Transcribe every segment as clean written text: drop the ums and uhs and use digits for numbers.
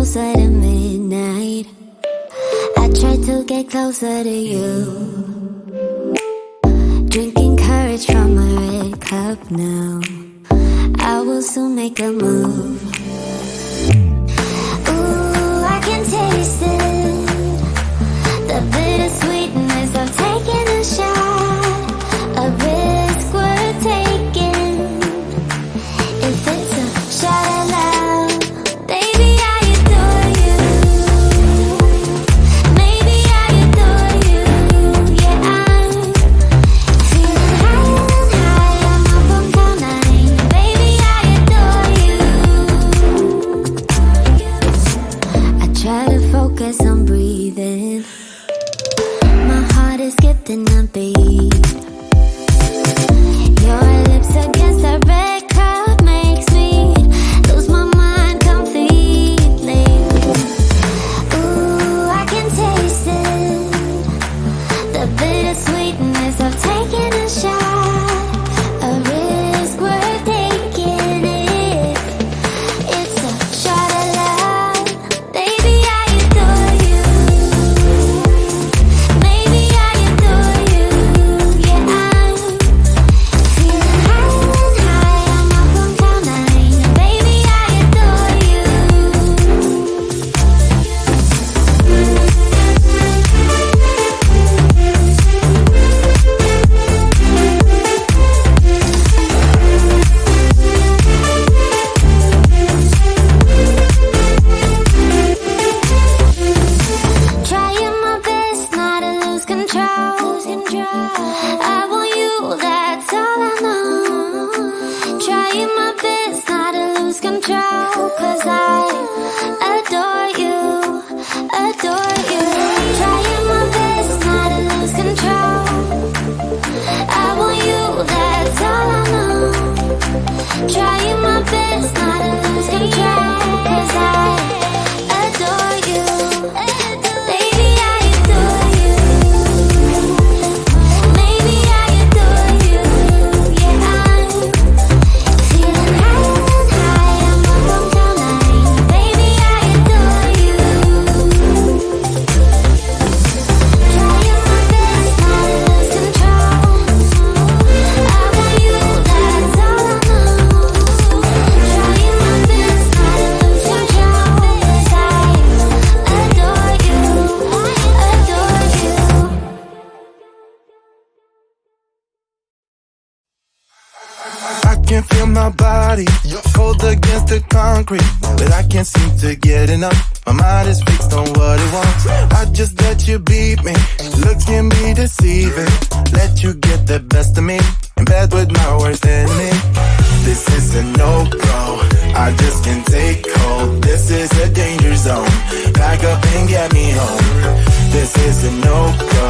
closer to midnight. I try to get closer to you. Drinking courage from a red cup now. I will soon make a move. Ooh, I can taste it. The bittersweetness of taking a shot. A risk worth taking. If it's a shot of love, baby, I adore you. Maybe I adore you. Yeah, I'm feeling higher and higher. I'm up on cloud nine. Baby, I adore you. I try to focus on breathing. My heart is skipping a beat. Your lips against a red cup makes me lose my mind completely. Ooh, I can taste it. The bittersweetness of taking a shot. A risk worth taking it. It's a shot of love. Baby, I adore you. Maybe I adore you. Yeah, I'm feeling higher and higher. I'm up on cloud nine. Baby, I adore you. Trying my best not to lose control. I want you, that's all I know. Trying my best not to lose control. 'Cause I adore you, adore you. Trying my best not to lose control. I want you, that's all I know. Trying my best not to lose control. 'Cause I adore you. Baby, I adore you. Maybe I adore you. Yeah, I'm feeling higher and higher. I'm up on cloud nine. Baby, I adore you. Trying my best not to lose control. I want you, that's all I know. Trying my best not to lose control. 'Cause I adore you, adore you. I can feel my body cold against the concrete, but I can't seem to get enough. My mind is fixed on what it wants. I just let you beat me. Looks can be deceiving. Let you get the best of me. In bed with my worst enemy. This is a no-go. I just can't take hold. This is a danger zone. Back up and get me home. This is a no-go.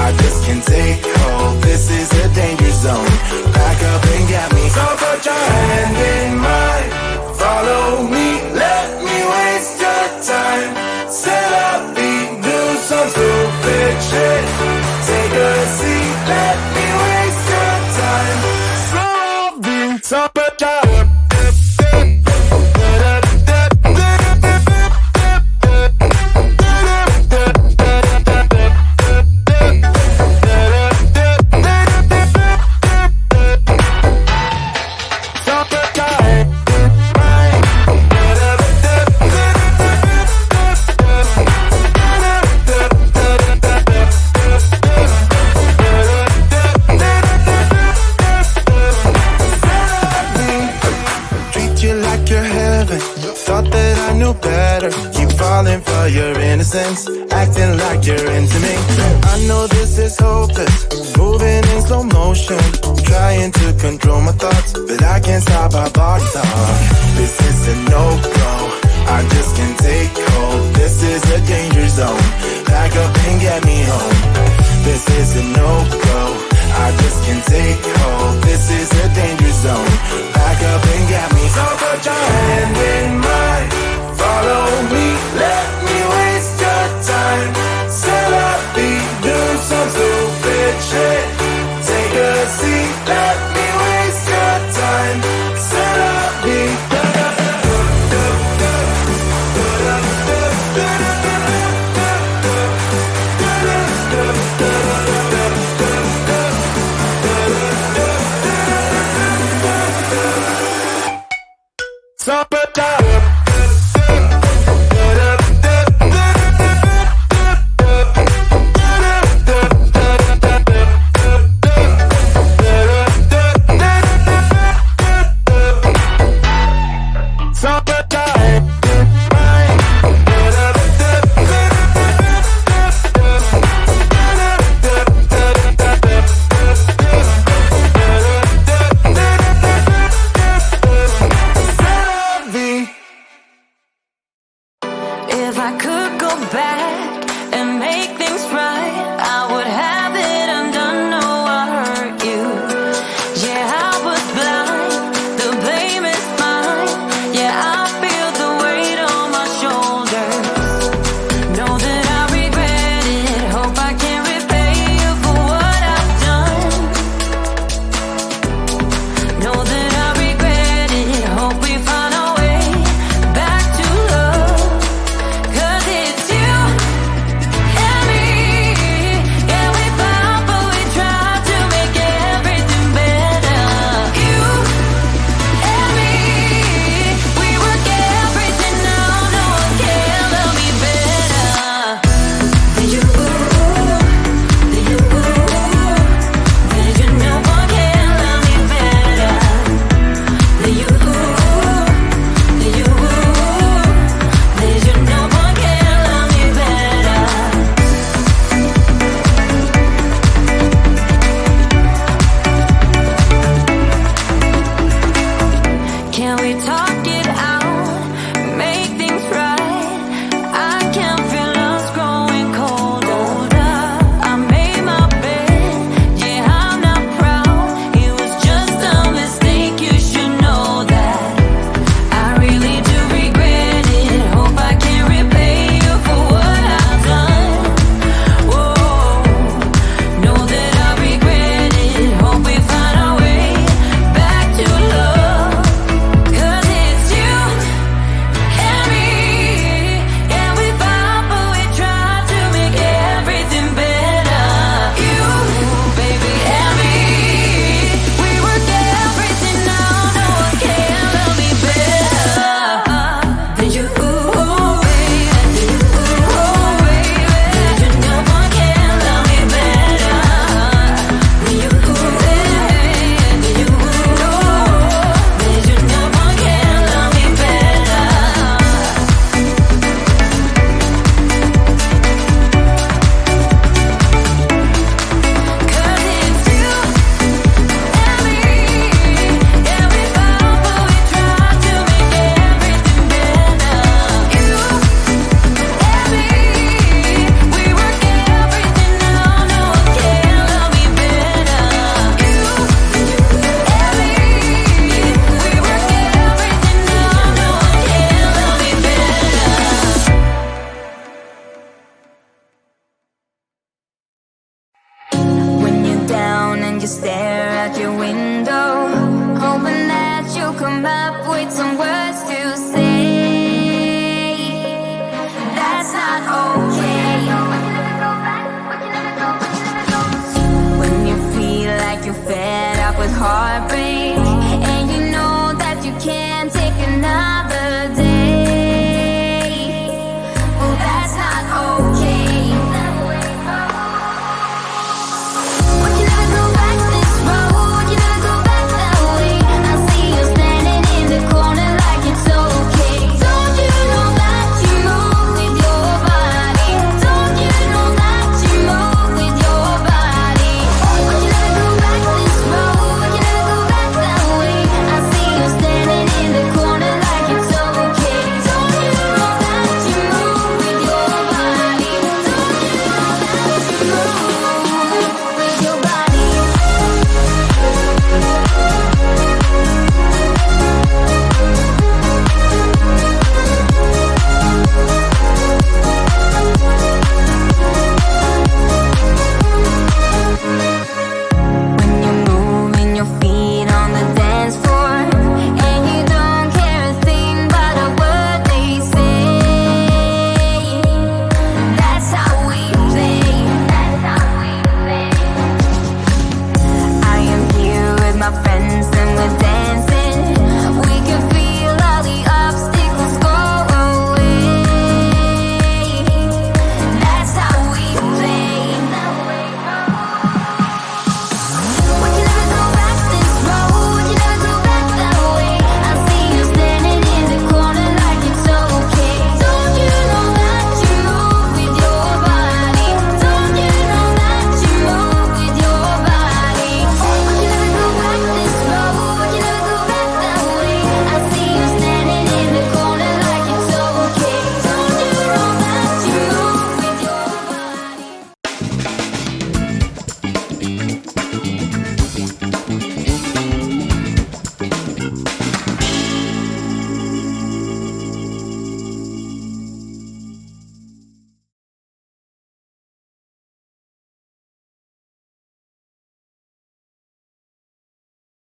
I just can't take hold. This is a danger zone. Back up and get me. So put your hand in mine. Follow me. Let me waste your time. Set up feet. Do some stupid shit. Take a seat. Let me waste your time. So put your better. Keep falling for your innocence, acting like you're into me. I know this is hopeless, moving in slow motion, trying to control my thoughts, but I can't stop our body talk. This is a no-go. I just can't take hold. This is a danger zone. Back up and get me home. This is a no-go. I just can't take hold. This is a danger zone. Back up and get me. So put your hand in mine. Follow me. Let me waste your time. Set up beat. Do some stupid shit. Take a seat. Let me waste your time. Set up beat. just stare out your window, hoping that you'll come up with some words